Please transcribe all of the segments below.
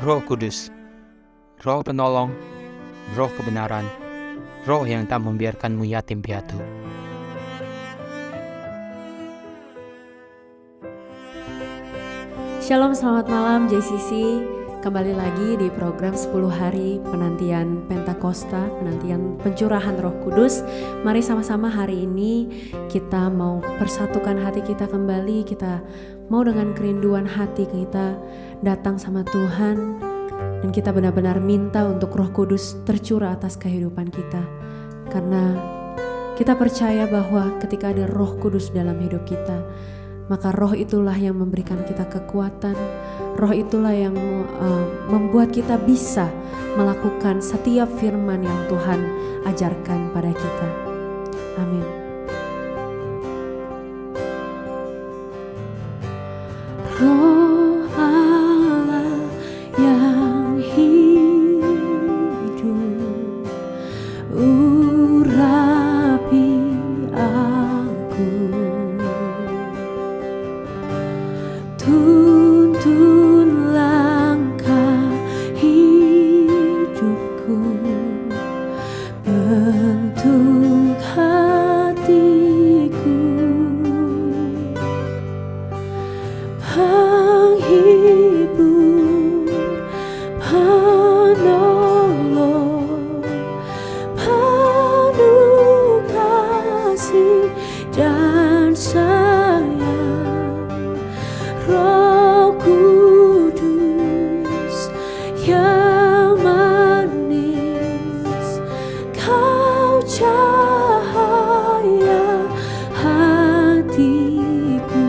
Roh Kudus, Roh penolong, Roh kebenaran, Roh yang tak membiarkanmu yatim piatu. Shalom, selamat malam JCC. Kembali lagi di program 10 hari penantian Pentakosta, penantian pencurahan Roh Kudus. Mari sama-sama hari ini kita mau persatukan hati kita kembali. Kita mau dengan kerinduan hati kita datang sama Tuhan. Dan kita benar-benar minta untuk Roh Kudus tercurah atas kehidupan kita. Karena kita percaya bahwa ketika ada Roh Kudus dalam hidup kita, maka roh itulah yang memberikan kita kekuatan. Roh itulah yang membuat kita bisa melakukan setiap firman yang Tuhan ajarkan pada kita. Amin. Roh Allah yang hidup, urapi aku. Tuntun langkah hidupku, bentuk hatiku, penghibur, penolong, penuh kasih dan sayang. Roh Kudus yang manis, Kau cahaya hatiku.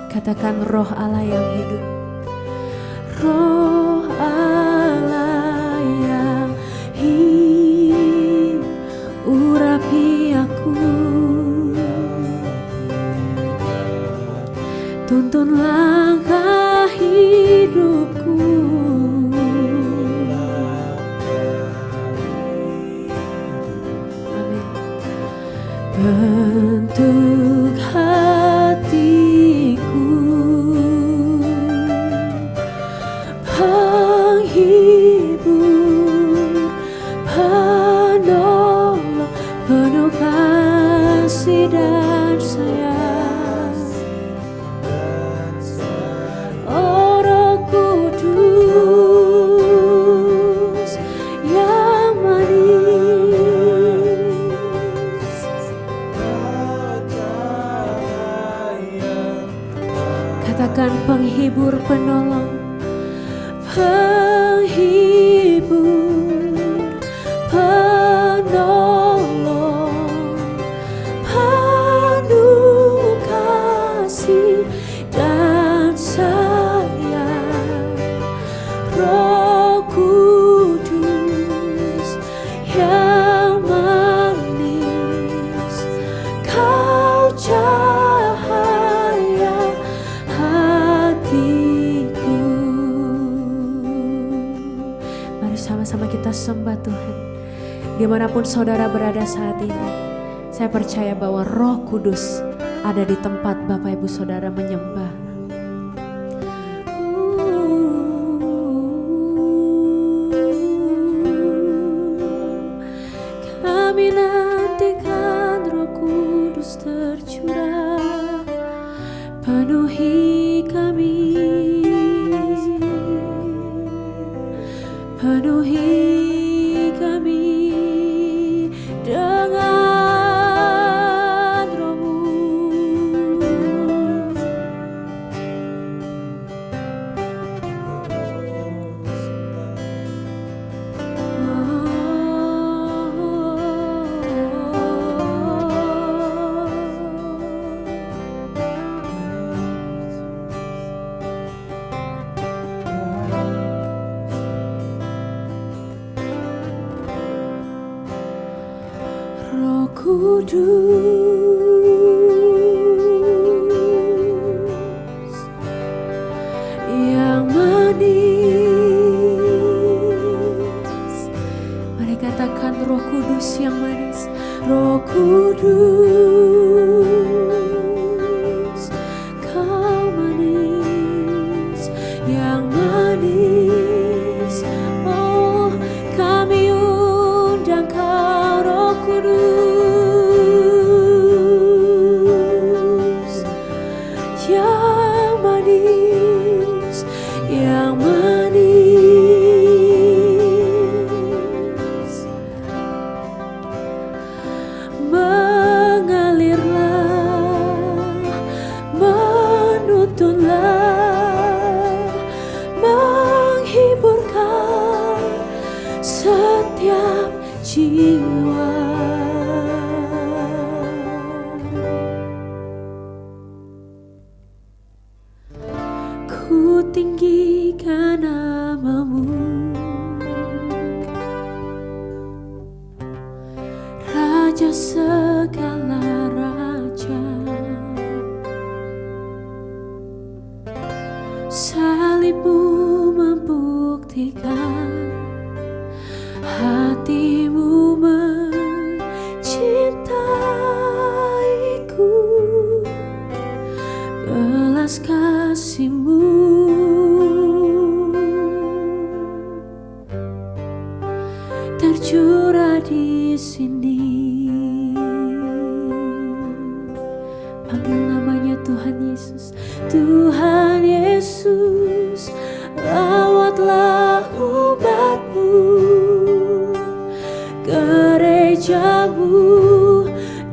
Katakan Roh Allah yang hidup. Roh Allah yang hidup, urapi aku. Tuntun langkah hidupku, amin. Bentuk hatiku, penghibur, penolong, penuh kasih dan sayang. Katakan penghibur, penolong, penghibur, penolong, penuh kasih dan sayang. Roh Kudus yang manis, Kau cahaya hatiku. Mari sama-sama kita sembah Tuhan. Dimanapun saudara berada saat ini, saya percaya bahwa Roh Kudus ada di tempat Bapak Ibu Saudara menyembah. Kami nantikan Roh Kudus tercurah, penuhi kami, penuhi kami dengan Roh-Mu. Roh Kudus yang manis, mari katakan Roh Kudus yang manis. Roh Kudus, Kau manis. jiwa. Ku tinggikan namamu, Raja segala raja. Salibmu membuktikan hatimu mencintaiku, belas kasihmu tercurah di sini. Panggil namanya Tuhan Yesus. Tuhan Yesus, lawatlah umatmu, gerejamu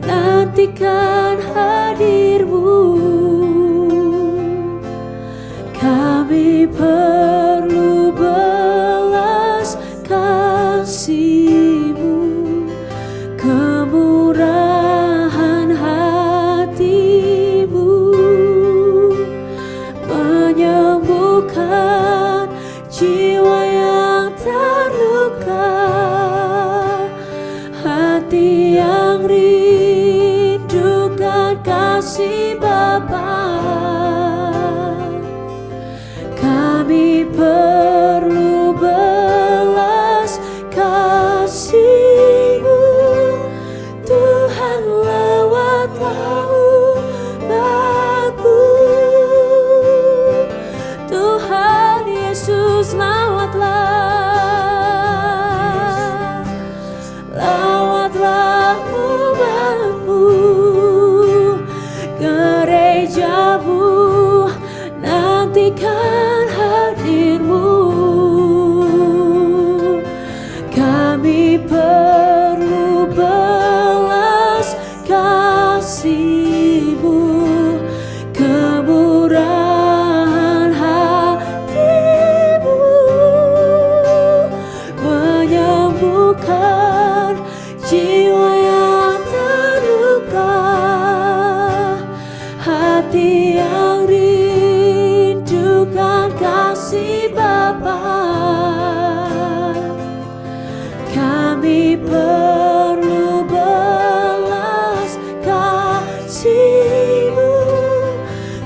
nantikan hadirmu. Kami perlu belas kasih-Mu, kemurahan hati-Mu, menyembuhkan jiwa yang terluka, hati yang rindukan kasih Bapa. Kami perlu belas kasih-Mu, Tuhan, lawatlah umat-Mu. Tuhan Yesus, lawatlah umat-Mu, gerejamu nantikan hadir-Mu. Kami perlu belas kasih-Mu, kemurahan hati-Mu, menyembuhkan jiwa yang terluka, hati yang rindukan kasih Bapa. Kami perlu belas kasih-Mu,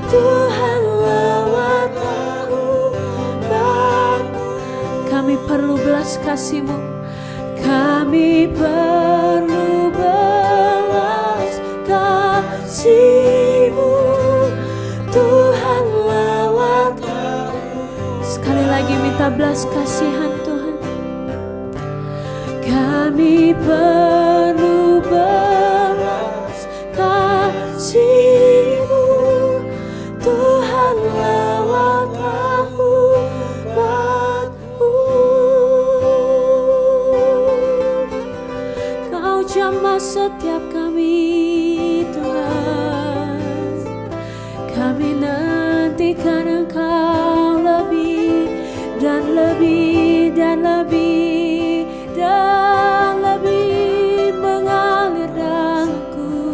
Tuhan, lawatlah umat-Mu. Kami perlu belas kasih-Mu, kami perlu belas kasih-Mu, Tuhan, lawatlah. Sekali lagi minta belas kasihan Tuhan. Kami perlu belas kasih-Mu, Tuhan, lawatlah umat-Mu. Kau jamah setiap kami, Tuhan. Kami nantikan Engkau lebih dan lebih dan lebih dan lebih mengalir dalamku.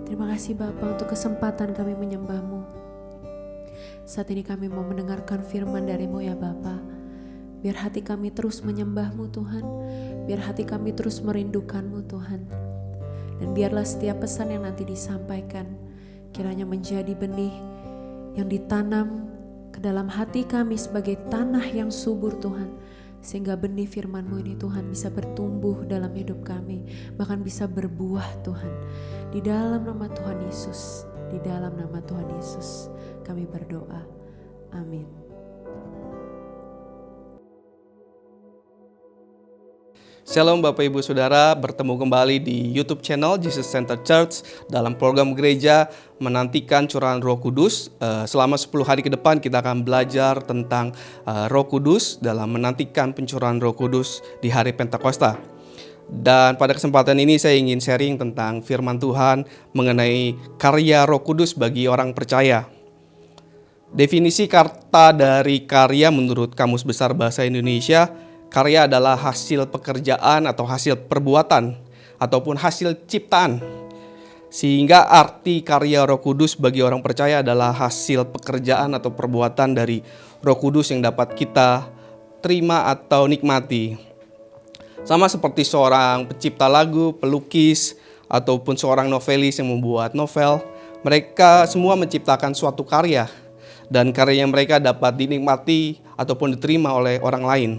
Terima kasih Bapa untuk kesempatan kami menyembah-Mu. Saat ini kami mau mendengarkan firman dari-Mu ya Bapa. Biar hati kami terus menyembah-Mu Tuhan. Biar hati kami terus merindukan-Mu Tuhan. Dan biarlah setiap pesan yang nanti disampaikan kiranya menjadi benih yang ditanam ke dalam hati kami sebagai tanah yang subur Tuhan. Sehingga benih firman-Mu ini Tuhan bisa bertumbuh dalam hidup kami. Bahkan bisa berbuah Tuhan. Di dalam nama Tuhan Yesus. Di dalam nama Tuhan Yesus kami berdoa. Amin. Shalom Bapak Ibu Saudara, bertemu kembali di YouTube channel Jesus Center Church dalam program gereja menantikan curahan Roh Kudus. Selama 10 hari ke depan kita akan belajar tentang Roh Kudus dalam menantikan pencurahan Roh Kudus di hari Pentakosta. Dan pada kesempatan ini saya ingin sharing tentang firman Tuhan mengenai karya Roh Kudus bagi orang percaya. Definisi kata dari karya menurut Kamus Besar Bahasa Indonesia, karya adalah hasil pekerjaan atau hasil perbuatan ataupun hasil ciptaan. Sehingga arti karya Roh Kudus bagi orang percaya adalah hasil pekerjaan atau perbuatan dari Roh Kudus yang dapat kita terima atau nikmati. Sama seperti seorang pencipta lagu, pelukis, ataupun seorang novelis yang membuat novel, mereka semua menciptakan suatu karya. Dan karyanya mereka dapat dinikmati ataupun diterima oleh orang lain.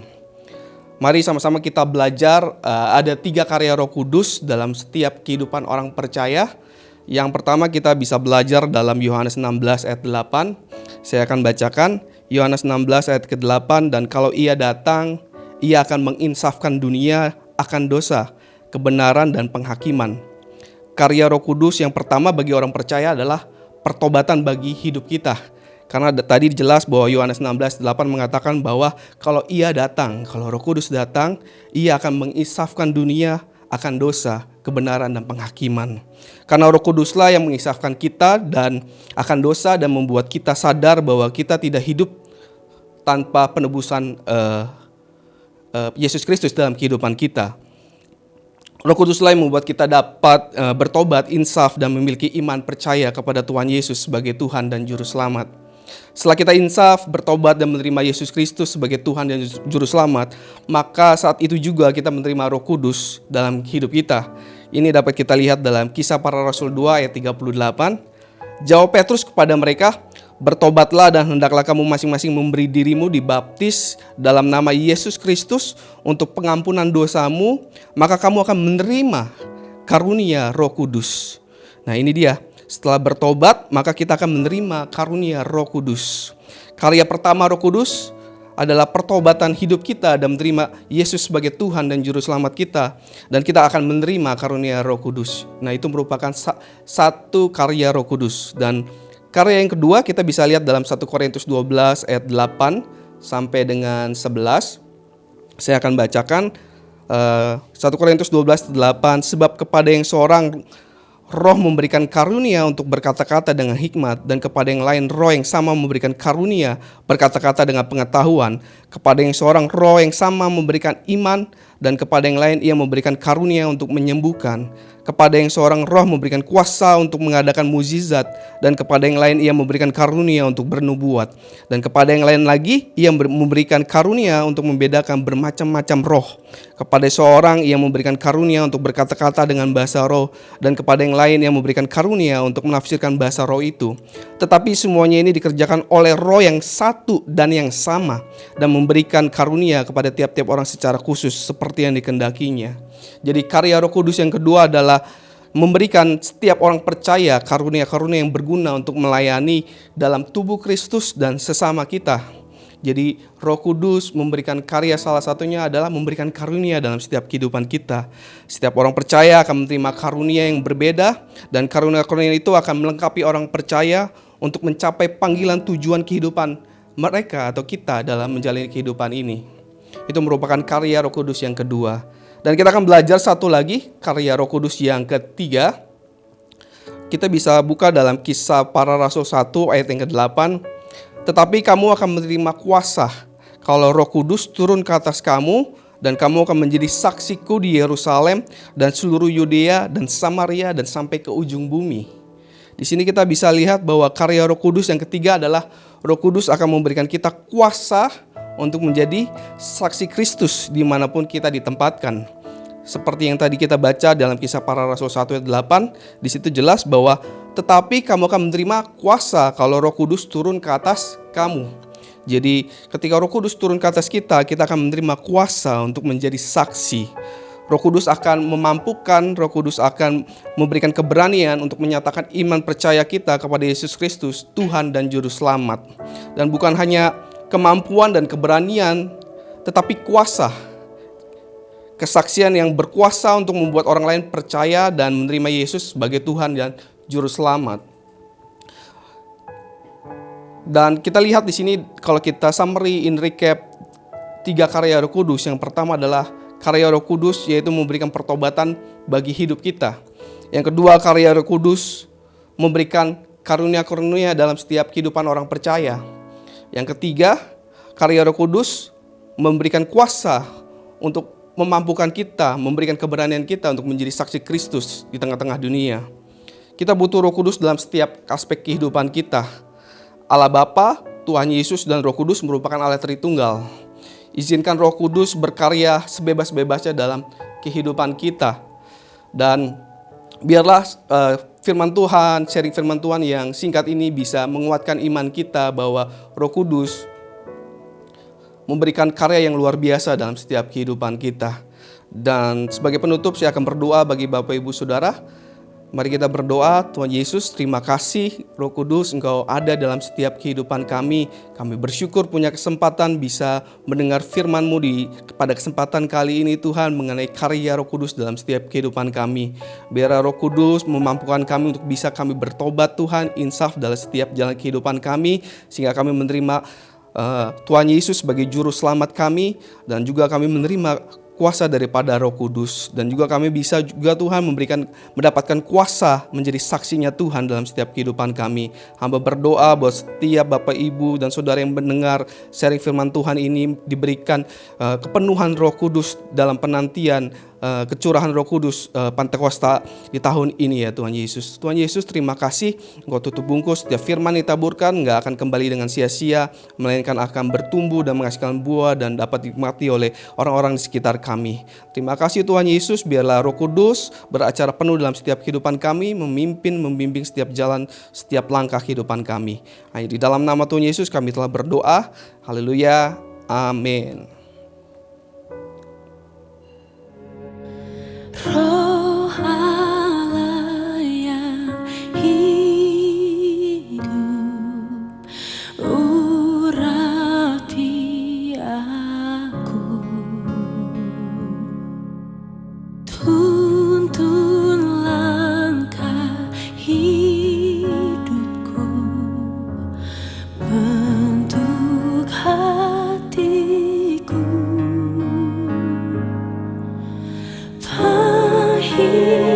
Mari sama-sama kita belajar, ada 3 karya Roh Kudus dalam setiap kehidupan orang percaya. Yang pertama kita bisa belajar dalam Yohanes 16 ayat 8. Saya akan bacakan Yohanes 16 ayat ke-8. Dan kalau ia datang, ia akan menginsafkan dunia akan dosa, kebenaran dan penghakiman. Karya Roh Kudus yang pertama bagi orang percaya adalah pertobatan bagi hidup kita. Karena tadi jelas bahwa Yohanes 16:8 mengatakan bahwa kalau ia datang, kalau Roh Kudus datang, ia akan mengisafkan dunia akan dosa, kebenaran dan penghakiman. Karena Roh Kuduslah yang mengisafkan kita dan akan dosa dan membuat kita sadar bahwa kita tidak hidup tanpa penebusan Yesus Kristus dalam kehidupan kita. Roh Kuduslah yang membuat kita dapat bertobat, insaf dan memiliki iman percaya kepada Tuhan Yesus sebagai Tuhan dan Juru Selamat. Setelah kita insaf, bertobat dan menerima Yesus Kristus sebagai Tuhan dan Juru Selamat, maka saat itu juga kita menerima Roh Kudus dalam hidup kita. Ini dapat kita lihat dalam Kisah Para Rasul 2 ayat 38. Jawab Petrus kepada mereka, "Bertobatlah dan hendaklah kamu masing-masing memberi dirimu dibaptis dalam nama Yesus Kristus untuk pengampunan dosamu, maka kamu akan menerima karunia Roh Kudus." Nah, ini dia. Setelah bertobat, maka kita akan menerima karunia Roh Kudus. Karya pertama Roh Kudus adalah pertobatan hidup kita dan menerima Yesus sebagai Tuhan dan Juru Selamat kita. Dan kita akan menerima karunia Roh Kudus. Nah, itu merupakan satu karya Roh Kudus. Dan karya yang kedua kita bisa lihat dalam 1 Korintus 12 ayat 8 sampai dengan 11. Saya akan bacakan 1 Korintus 12:8. Sebab kepada yang seorang Roh memberikan karunia untuk berkata-kata dengan hikmat, dan kepada yang lain Roh yang sama memberikan karunia berkata-kata dengan pengetahuan. Kepada yang seorang Roh yang sama memberikan iman, dan kepada yang lain ia memberikan karunia untuk menyembuhkan. Kepada yang seorang Roh memberikan kuasa untuk mengadakan mukjizat, dan kepada yang lain ia memberikan karunia untuk bernubuat. Dan kepada yang lain lagi ia memberikan karunia untuk membedakan bermacam-macam roh. Kepada seorang ia memberikan karunia untuk berkata-kata dengan bahasa roh, dan kepada yang lain ia memberikan karunia untuk menafsirkan bahasa roh itu. Tetapi semuanya ini dikerjakan oleh Roh yang satu dan yang sama, dan memberikan karunia kepada tiap-tiap orang secara khusus seperti yang dikehendakinya. Jadi karya Roh Kudus yang kedua adalah memberikan setiap orang percaya karunia-karunia yang berguna untuk melayani dalam tubuh Kristus dan sesama kita. Jadi Roh Kudus memberikan karya, salah satunya adalah memberikan karunia dalam setiap kehidupan kita. Setiap orang percaya akan menerima karunia yang berbeda, dan karunia-karunia itu akan melengkapi orang percaya untuk mencapai panggilan tujuan kehidupan mereka atau kita dalam menjalani kehidupan ini. Itu merupakan karya Roh Kudus yang kedua. Dan kita akan belajar satu lagi karya Roh Kudus yang ketiga. Kita bisa buka dalam Kisah Para Rasul 1 ayat yang ke-8. Tetapi kamu akan menerima kuasa kalau Roh Kudus turun ke atas kamu, dan kamu akan menjadi saksiku di Yerusalem dan seluruh Yudea dan Samaria dan sampai ke ujung bumi. Di sini kita bisa lihat bahwa karya Roh Kudus yang ketiga adalah Roh Kudus akan memberikan kita kuasa untuk menjadi saksi Kristus dimanapun kita ditempatkan. Seperti yang tadi kita baca dalam Kisah Para Rasul 1 ayat 8, di situ jelas bahwa tetapi kamu akan menerima kuasa kalau Roh Kudus turun ke atas kamu. Jadi ketika Roh Kudus turun ke atas kita akan menerima kuasa untuk menjadi saksi. Roh Kudus akan memampukan, Roh Kudus akan memberikan keberanian untuk menyatakan iman percaya kita kepada Yesus Kristus, Tuhan dan Juru Selamat. Dan bukan hanya kemampuan dan keberanian, tetapi kuasa. Kesaksian yang berkuasa untuk membuat orang lain percaya dan menerima Yesus sebagai Tuhan dan Juru Selamat. Dan kita lihat di sini kalau kita summary in recap 3 karya Roh Kudus. Yang pertama adalah karya Roh Kudus, yaitu memberikan pertobatan bagi hidup kita. Yang kedua, karya Roh Kudus memberikan karunia-karunia dalam setiap kehidupan orang percaya. Yang ketiga, karya Roh Kudus memberikan kuasa untuk memampukan kita, memberikan keberanian kita untuk menjadi saksi Kristus di tengah-tengah dunia. Kita butuh Roh Kudus dalam setiap aspek kehidupan kita. Allah Bapa, Tuhan Yesus, dan Roh Kudus merupakan Allah Tritunggal. Izinkan Roh Kudus berkarya sebebas-bebasnya dalam kehidupan kita. Dan biarlah firman Tuhan, sharing firman Tuhan yang singkat ini bisa menguatkan iman kita bahwa Roh Kudus memberikan karya yang luar biasa dalam setiap kehidupan kita. Dan sebagai penutup saya akan berdoa bagi Bapak Ibu Saudara. Mari kita berdoa. Tuhan Yesus, terima kasih Roh Kudus, Engkau ada dalam setiap kehidupan kami. Kami bersyukur punya kesempatan bisa mendengar firman-Mu pada kesempatan kali ini Tuhan, mengenai karya Roh Kudus dalam setiap kehidupan kami. Biar Roh Kudus memampukan kami untuk bisa kami bertobat Tuhan, insaf dalam setiap jalan kehidupan kami, sehingga kami menerima Tuhan Yesus sebagai juru selamat kami, dan juga kami menerima kuasa daripada Roh Kudus, dan juga kami bisa juga Tuhan mendapatkan kuasa menjadi saksinya Tuhan dalam setiap kehidupan kami. Hamba berdoa bahwa setiap Bapak Ibu dan Saudara yang mendengar sharing firman Tuhan ini diberikan kepenuhan Roh Kudus dalam penantian kecurahan Roh Kudus Pentakosta di tahun ini ya Tuhan Yesus. Tuhan Yesus, terima kasih Engkau tutup bungkus setiap firman ditaburkan nggak akan kembali dengan sia-sia, melainkan akan bertumbuh dan menghasilkan buah dan dapat dinikmati oleh orang-orang di sekitar kami. Terima kasih Tuhan Yesus, biarlah Roh Kudus beracara penuh dalam setiap kehidupan kami, memimpin, membimbing setiap jalan, setiap langkah kehidupan kami. Hanya di dalam nama Tuhan Yesus kami telah berdoa. Haleluya. Amin. Roh Allah yang hidup urapi aku, tuntun langkah hidupku, bentuk hatiku. Pahit